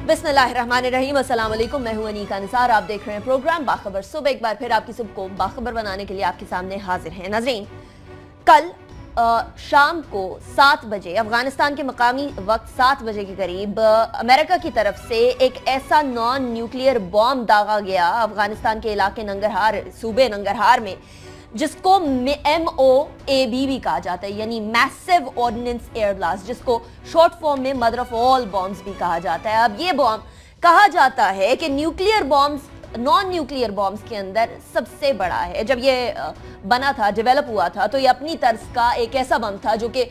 बिस्मिल्लाहिर्रहमानिर्रहीम, अस्सलाम वालेकुम। मैं हूं अनीका निसार, आप देख रहे हैं प्रोग्राम बाखबर सुबह। एक बार फिर आपकी सुबह को बाखबर बनाने के लिए आपके सामने हाजिर हैं। नाज़रीन, कल शाम को 7 बजे अफगानिस्तान के मकामी वक्त 7 बजे के करीब अमेरिका की तरफ से एक ऐसा नॉन न्यूक्लियर बॉम्ब दागा गया अफगानिस्तान के इलाके नंगरहार, सूबे नंगरहार में, जिसको MOAB भी कहा जाता है, यानी मैसिव ऑर्डिनेंस एयर ब्लास्ट, जिसको शॉर्ट फॉर्म में मदर ऑफ ऑल बॉम्ब्स भी कहा जाता है। अब ये बॉम्ब कहा जाता है कि nuclear bombs, non nuclear bombs के अंदर सबसे बड़ा है। जब ये बना था, डेवलप हुआ था, तो ये अपनी तर्ज का एक ऐसा बम था जो कि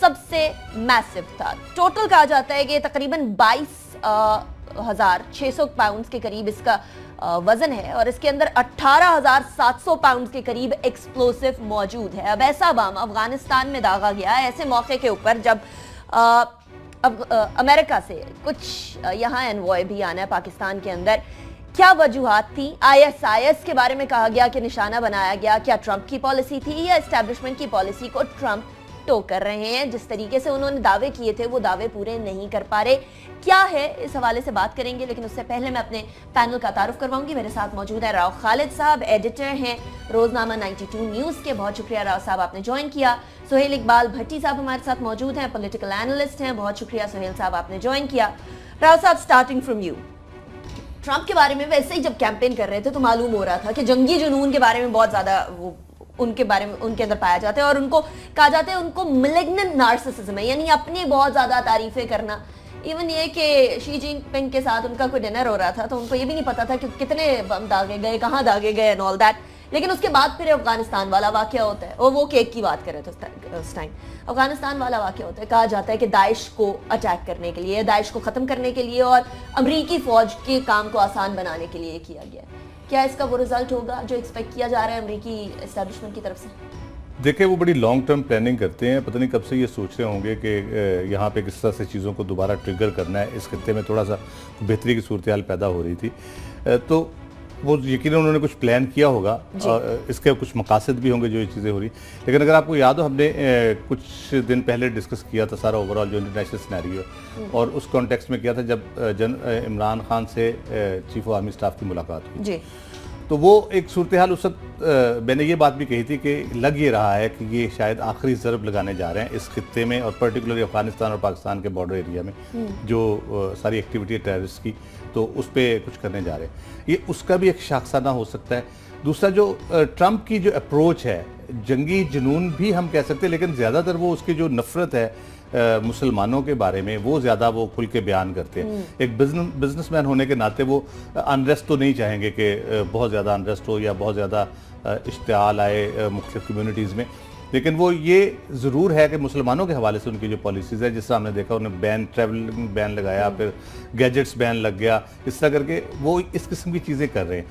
सबसे मैसिव था। टोटल कहा जाता है कि तकरीबन 22,600 पाउंड्स के करीब इसका वजन है और इसके अंदर 18,700 पाउंड्स के करीब एक्सप्लोसिव मौजूद है। अब ऐसा बम अफगानिस्तान में दागा गया है ऐसे मौके के ऊपर जब अमेरिका से कुछ यहाँ एनवॉय भी आना है पाकिस्तान के अंदर। क्या वजूहात थी? ISIS के बारे में कहा गया कि निशाना बनाया गया। क्या ट्रंप की पॉलिसी थी या एस्टैब्लिशमेंट की पॉलिसी को ट्रंप टो कर रहे हैं? जिस तरीके से उन्होंने दावे किए थे वो दावे पूरे नहीं कर पा रहे। क्या है, इस हवाले से बात करेंगे, लेकिन उससे पहले मैं अपने पैनल का तारुफ करवाऊंगी। मेरे साथ मौजूद है राव खालिद साहब, एडिटर हैं रोजनामा 92 न्यूज़ के। बहुत शुक्रिया राव साहब, आपने ज्वाइन किया। सुहेल इकबाल भट्टी साहब हमारे साथ मौजूद हैं, पॉलिटिकल एनालिस्ट हैं। बहुत शुक्रिया सुहेल साहब, आपने ज्वाइन किया। राव साहब, स्टार्टिंग फ्रॉम यू, ट्रंप के बारे में वैसे ही जब कैंपेन कर रहे थे तो मालूम हो रहा था कि जंगी जुनून के बारे में बहुत ज्यादा वो उनके बारे में उनके अंदर पाया जाता है और उनको कहा जाता है उनको मैलिग्नेंट नार्सिसिज्म है, यानी अपनी बहुत ज्यादा तारीफें करना। इवन ये कि शी जिनपिंग के साथ उनका कोई डिनर हो रहा था तो उनको ये भी नहीं पता था कि कितने बम दागे गए, कहाँ दागे गए एंड ऑल दैट। लेकिन उसके बाद फिर अफगानिस्तान वाला वाकया होता है, और वो केक की बात करे तो उस टाइम अफगानिस्तान वाला वाकया होता है। कहा जाता है कि दाइश को अटैक करने के लिए, दाइश को ख़त्म करने के लिए और अमरीकी फ़ौज के काम को आसान बनाने के लिए किया गया। क्या इसका वो रिजल्ट होगा जो एक्सपेक्ट किया जा रहा है अमरीकी एस्टैब्लिशमेंट की तरफ से? देखिए, वो बड़ी लॉन्ग टर्म प्लानिंग करते हैं। पता नहीं कब से ये सोच रहे होंगे कि यहाँ पे किस तरह से चीज़ों को दोबारा ट्रिगर करना है। इस खत्ते में थोड़ा सा बेहतरी की सूरत हाल पैदा हो रही थी, तो वो यकीनन उन्होंने कुछ प्लान किया होगा और इसके कुछ मकासद भी होंगे जो ये चीज़ें हो रही। लेकिन अगर आपको याद हो, हमने कुछ दिन पहले डिस्कस किया था सारा ओवरऑल जो इंटरनेशनल सिनेरियो, और उस कॉन्टेक्स्ट में किया था जब इमरान खान से चीफ ऑफ आर्मी स्टाफ की मुलाकात हुई। तो वो एक सूरत हाल उस वक्त मैंने ये बात भी कही थी कि लग ये रहा है कि ये शायद आखिरी ज़रब लगाने जा रहे हैं इस खित्ते में, और पर्टिकुलरली अफगानिस्तान और पाकिस्तान के बॉर्डर एरिया में जो सारी एक्टिविटी है टेररिस्ट की, तो उस पर कुछ करने जा रहे हैं। ये उसका भी एक शाखसाना हो सकता है। दूसरा, जो ट्रंप की जो अप्रोच है, जंगी जुनून भी हम कह सकते हैं, लेकिन ज़्यादातर वो उसकी जो नफ़रत है मुसलमानों के बारे में, वो ज़्यादा वो खुल के बयान करते हैं। एक बिजनेसमैन होने के नाते वो अनरेस्ट तो नहीं चाहेंगे कि बहुत ज़्यादा अनरेस्ट हो या बहुत ज़्यादा इश्तियाल आए मुख्तलिफ कम्यूनिटीज़ में, लेकिन वो ये ज़रूर है कि मुसलमानों के हवाले से उनकी जो पॉलिसीज़ है, जिस तरह हमने देखा उन्होंने ट्रैवलिंग बैन लगाया, फिर गैजेट्स बैन लग गया, इस तरह करके वो इस किस्म की चीज़ें कर रहे हैं।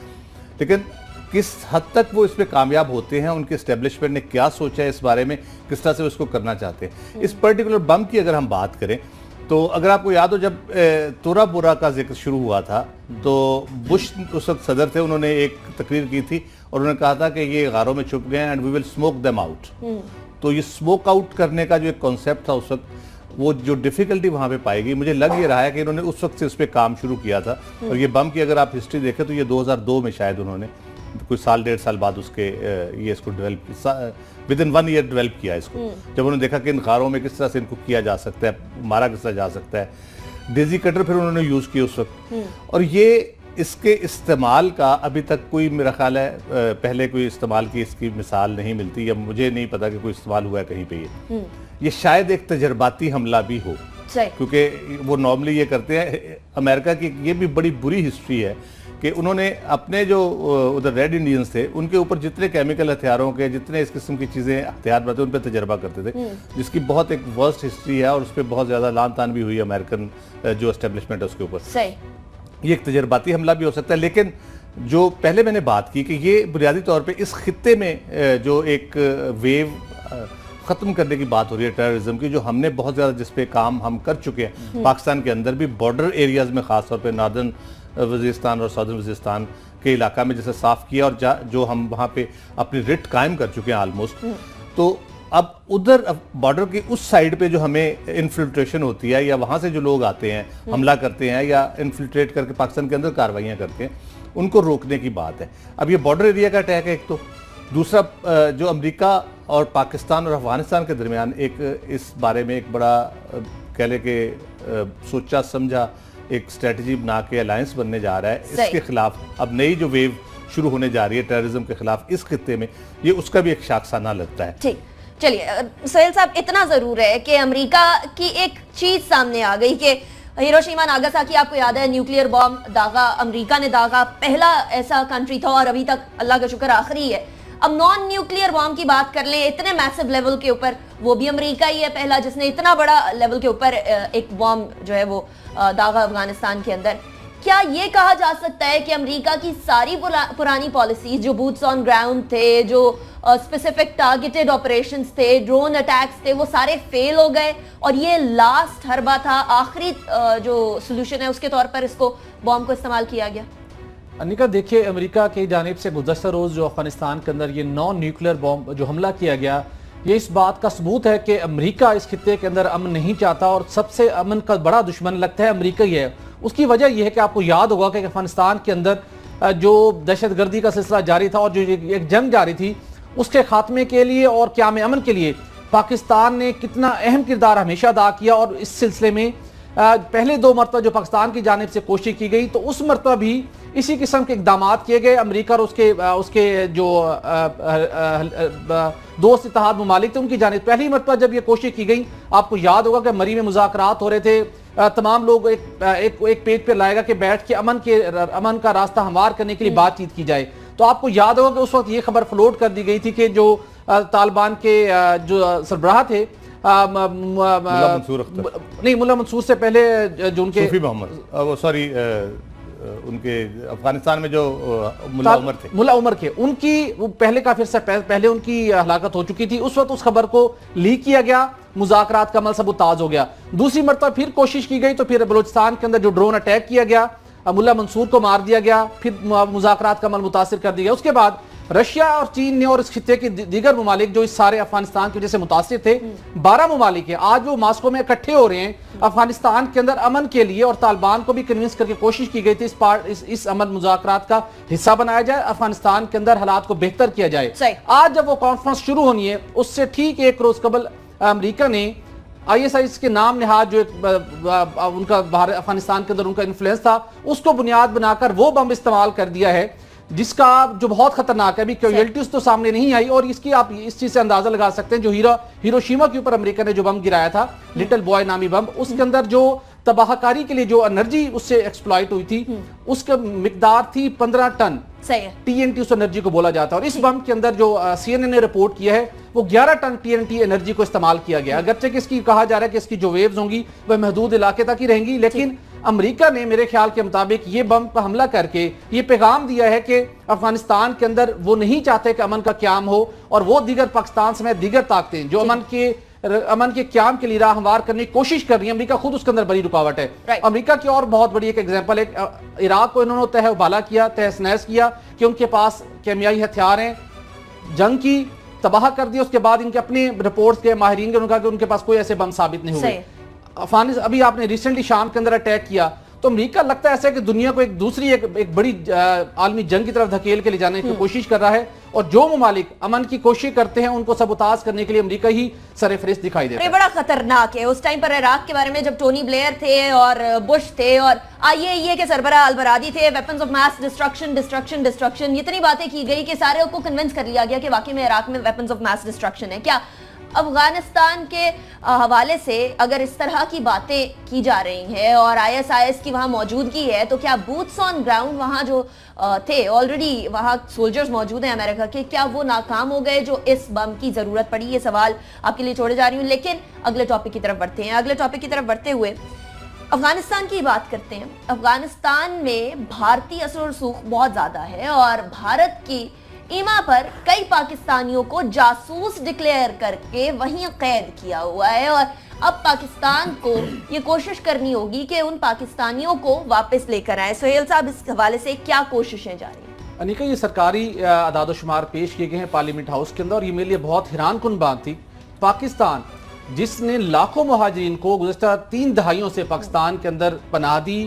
लेकिन किस हद तक वो इस पे कामयाब होते हैं, उनके एस्टेब्लिशमेंट ने क्या सोचा है इस बारे में, किस तरह से वो इसको करना चाहते हैं। इस पर्टिकुलर बम की अगर हम बात करें तो अगर आपको याद हो, जब तोरा बोरा का जिक्र शुरू हुआ था तो बुश उस वक्त सदर थे, उन्होंने एक तकरीर की थी और उन्होंने कहा था कि ये गारों में छुप गए and we will smoke them out. तो ये स्मोक आउट करने का जो एक कॉन्सेप्ट था उस वक्त, वो जो डिफ़िकल्टी वहाँ पे पाएगी, मुझे लग ये रहा है कि इन्होंने उस वक्त से उस पर काम शुरू किया था। और ये बम की अगर आप हिस्ट्री देखें तो ये 2002 में शायद उन्होंने कुछ साल 1.5 साल बाद उसके ये इसको develop with in 1 year develop किया इसको, जब उन्होंने देखा कि इन गारों में किस तरह से इनको किया जा सकता है, मारा किस तरह जा सकता है। डेजी कटर फिर उन्होंने यूज़ किया उस वक्त, और ये इसके इस्तेमाल का अभी तक कोई, मेरा ख्याल है पहले कोई इस्तेमाल की इसकी मिसाल नहीं मिलती, या मुझे नहीं पता कि कोई इस्तेमाल हुआ है कहीं पे। ये शायद एक तजर्बाती हमला भी हो, क्योंकि वो नॉर्मली ये करते हैं। अमेरिका की ये भी बड़ी बुरी हिस्ट्री है कि उन्होंने अपने जो उधर रेड इंडियंस थे उनके ऊपर जितने केमिकल हथियारों के, जितने इस किस्म की चीज़ें हथियार बनाते उन पर तजर्बा करते थे, जिसकी बहुत एक वर्स्ट हिस्ट्री है और उस पर बहुत ज़्यादा लान तान भी हुई अमेरिकन जो एस्टेब्लिशमेंट है उसके ऊपर। ये एक तजर्बाती हमला भी हो सकता है। लेकिन जो पहले मैंने बात की कि ये बुनियादी तौर पे इस खित्ते में जो एक वेव ख़त्म करने की बात हो रही है टेररिज्म की, जो हमने बहुत ज़्यादा जिस पे काम हम कर चुके हैं पाकिस्तान के अंदर भी, बॉर्डर एरियाज़ में ख़ास तौर पे नॉर्दर्न वज़ीरिस्तान और सदर्न वज़ीरिस्तान के इलाका में जैसे साफ़ किया, और जो हम वहाँ पे अपनी रिट कायम कर चुके हैं ऑलमोस्ट। तो اب ادھر بارڈر کی اس سائیڈ پہ جو ہمیں انفلٹریشن ہوتی ہے یا وہاں سے جو لوگ آتے ہیں حملہ کرتے ہیں یا انفلٹریٹ کر کے پاکستان کے اندر کاروائیاں کرتے ہیں ان کو روکنے کی بات ہے. اب یہ بارڈر ایریا کا اٹیک ہے ایک تو. دوسرا جو امریکہ اور پاکستان اور افغانستان کے درمیان ایک اس بارے میں ایک بڑا کہہ لے کہ سوچا سمجھا ایک اسٹریٹجی بنا کے الائنس بننے جا رہا ہے, اس کے خلاف اب نئی جو ویو شروع ہونے جا رہی ہے ٹیررزم کے خلاف اس خطے میں, یہ اس کا بھی ایک شاخسانہ لگتا ہے. ٹھیک, چلیے سہیل صاحب, اتنا ضرور ہے کہ امریکہ کی ایک چیز سامنے آ گئی کہ ہیروشیما ناگاساکی آپ کو یاد ہے نیوکلیئر بام داغا, امریکہ نے داغا, پہلا ایسا کنٹری تھا اور ابھی تک اللہ کا شکر آخری ہے. اب نان نیوکلیئر بام کی بات کر لیں اتنے میسو لیول کے اوپر, وہ بھی امریکہ ہی ہے پہلا جس نے اتنا بڑا لیول کے اوپر ایک بام جو ہے وہ داغا افغانستان کے اندر. کیا یہ کہا جا سکتا ہے کہ امریکہ کی ساری پرانی پالیسیز جو بوٹس آن گراؤنڈ تھے, جو اسپیسیفک ٹارگیٹڈ آپریشنز تھے, ڈرون اٹیکس تھے, وہ سارے فیل ہو گئے اور یہ لاسٹ حربہ تھا, آخری جو سلوشن ہے اس کے طور پر اس کو بام کو استعمال کیا گیا؟ انیکا دیکھیں, امریکہ کی جانب سے گزشتہ روز جو افغانستان کے اندر یہ نان نیوکلیئر بام جو حملہ کیا گیا, یہ اس بات کا ثبوت ہے کہ امریکہ اس خطے کے اندر امن نہیں چاہتا اور سب سے امن کا بڑا دشمن لگتا ہے امریکہ ہی ہے. اس کی وجہ یہ ہے کہ آپ کو یاد ہوگا کہ افغانستان کے اندر جو دہشت گردی کا سلسلہ جاری تھا اور جو ایک جنگ جاری تھی, اس کے خاتمے کے لیے اور قیام امن کے لیے پاکستان نے کتنا اہم کردار ہمیشہ ادا کیا. اور اس سلسلے میں پہلے 2 مرتبہ جو پاکستان کی جانب سے کوشش کی گئی تو اس مرتبہ بھی اسی قسم کے اقدامات کیے گئے. امریکہ اور اس کے جو دوست اتحاد ممالک تھے ان کی جانب پہلی مرتبہ جب یہ کوشش کی گئی, آپ کو یاد ہوگا کہ مری میں مذاکرات ہو رہے تھے, تمام لوگ ایک پیج پہ لائے گا کہ بیٹھ کے امن کا راستہ ہموار کرنے کے لیے بات چیت کی جائے. تو آپ کو یاد ہوگا کہ اس وقت یہ خبر فلوٹ کر دی گئی تھی کہ جو طالبان کے جو سربراہ تھے ملا منصور سے پہلے جو ان کے صوفی محمد سوری ان کے افغانستان میں جو ملا عمر تھے, ملا عمر کے, ان کی پہلے کافی عرصہ پہلے ان کی ہلاکت ہو چکی تھی. اس وقت اس خبر کو لیک کیا گیا, مذاکرات کا عمل سبوتاژ ہو گیا. دوسری مرتبہ پھر کوشش کی گئی تو پھر بلوچستان کے اندر جو ڈرون اٹیک کیا گیا, ملا منصور کو مار دیا گیا, پھر مذاکرات کا عمل متاثر کر دیا گیا. اس کے بعد رشیا اور چین نے اور اس خطے کے دیگر ممالک جو اس سارے افغانستان کی وجہ سے متاثر تھے, 12 ممالک ہیں, آج وہ ماسکو میں اکٹھے ہو رہے ہیں افغانستان کے اندر امن کے لیے, اور طالبان کو بھی کنونس کر کے کوشش کی گئی تھی اس امن مذاکرات کا حصہ بنایا جائے, افغانستان کے اندر حالات کو بہتر کیا جائے. آج جب وہ کانفرنس شروع ہونی ہے, اس سے ٹھیک 1 روز قبل امریکہ نے ISIS کے نام نہاد جو ان کا افغانستان کے اندر ان کا انفلوئنس تھا, اس کو بنیاد بنا کر وہ بم استعمال کر دیا ہے جس کا جو بہت خطرناک ہے. ابھی کیویلٹیز تو سامنے نہیں آئی, اور اس کی آپ اس چیز سے اندازہ لگا سکتے ہیں جو ہیروشیما کے اوپر امریکہ نے جو بم گرایا تھا, لٹل بوائے نامی بم, اس کے اندر جو تباہ کاری کے لیے جو انرجی اس سے ایکسپلائٹ ہوئی تھی اس کا مقدار تھی 15 ٹن TNT اس انرجی کو بولا جاتا ہے. اور اس بم کے اندر جو CNN نے رپورٹ کیا ہے وہ 11 ٹن TNT انرجی کو استعمال کیا گیا. اگرچہ کہ اس کی کہا جا رہا ہے کہ اس کی جو ویوز ہوں گی وہ محدود علاقے تک ہی رہیں گی, لیکن امریکہ نے میرے خیال کے مطابق یہ بم پر حملہ کر کے یہ پیغام دیا ہے کہ افغانستان کے اندر وہ نہیں چاہتے کہ امن کا قیام ہو, اور وہ دیگر پاکستان سمیت دیگر طاقتیں جو امن کے قیام کے لیے راہ ہموار کرنے کی کوشش کر رہی ہیں, امریکہ خود اس کے اندر بڑی رکاوٹ ہے. امریکہ کی اور بہت بڑی ایک ایگزامپل ہے, عراق کو انہوں نے تہہ ابالا کیا, تہس نہس کیا کہ ان کے پاس کیمیائی ہتھیار ہیں, جنگ کی تباہ کر دیا. اس کے بعد ان کے اپنے رپورٹس کے ماہرین نے کہا کہ ان کے پاس کوئی ایسے بم ثابت نہیں ہوئے. ابھی آپ نے ریسنٹلی شام کے اندر اٹیک کیا, تو امریکہ لگتا ہے ایسا ہے کہ دنیا کو ایک بڑی عالمی جنگ کی طرف دھکیل کے لے جانے کی کوشش کر رہا ہے, اور جو ممالک امن کی کوشش کرتے ہیں ان کو سبوتاژ کرنے کے لیے امریکہ ہی سرفہرست دکھائی دیتا ہے. یہ بڑا خطرناک ہے. اس ٹائم پر عراق کے بارے میں جب ٹونی بلیئر تھے اور بش تھے اور IAEA کے سربراہ البرادی تھے, ویپنز آف میس ڈسٹرکشن, اتنی باتیں کی گئی کہ سارے کو کنونس کر لیا گیا کہ واقعی میں عراق میں ویپنز آف میس ڈسٹرکشن ہے. کیا افغانستان کے حوالے سے اگر اس طرح کی باتیں کی جا رہی ہیں اور ISIS کی وہاں موجودگی ہے, تو کیا بوٹس آن گراؤنڈ وہاں جو تھے آلریڈی وہاں سولجرز موجود ہیں امریکہ کے, کیا وہ ناکام ہو گئے جو اس بم کی ضرورت پڑی؟ یہ سوال آپ کے لیے چھوڑے جا رہی ہوں, لیکن اگلے ٹاپک کی طرف بڑھتے ہیں. اگلے ٹاپک کی طرف بڑھتے ہوئے افغانستان کی بات کرتے ہیں. افغانستان میں بھارتی اثر و رسوخ بہت زیادہ ہے, اور بھارت کی ایما پر کئی پاکستانیوں کو جاسوس ڈکلیئر کر کے وہیں قید کیا ہوا ہے, اور اب پاکستان کو یہ کوشش کرنی ہوگی کہ ان پاکستانیوں کو واپس لے کر آئے. سہیل صاحب, اس حوالے سے کیا کوششیں جاری ہیں؟ انیکا, یہ سرکاری اعداد و شمار پیش کیے گئے ہیں پارلیمنٹ ہاؤس کے اندر, اور یہ میرے لیے بہت حیران کن بات تھی پاکستان جس نے لاکھوں مہاجرین کو گزشتہ 3 دہائیوں سے پاکستان کے اندر پناہ دی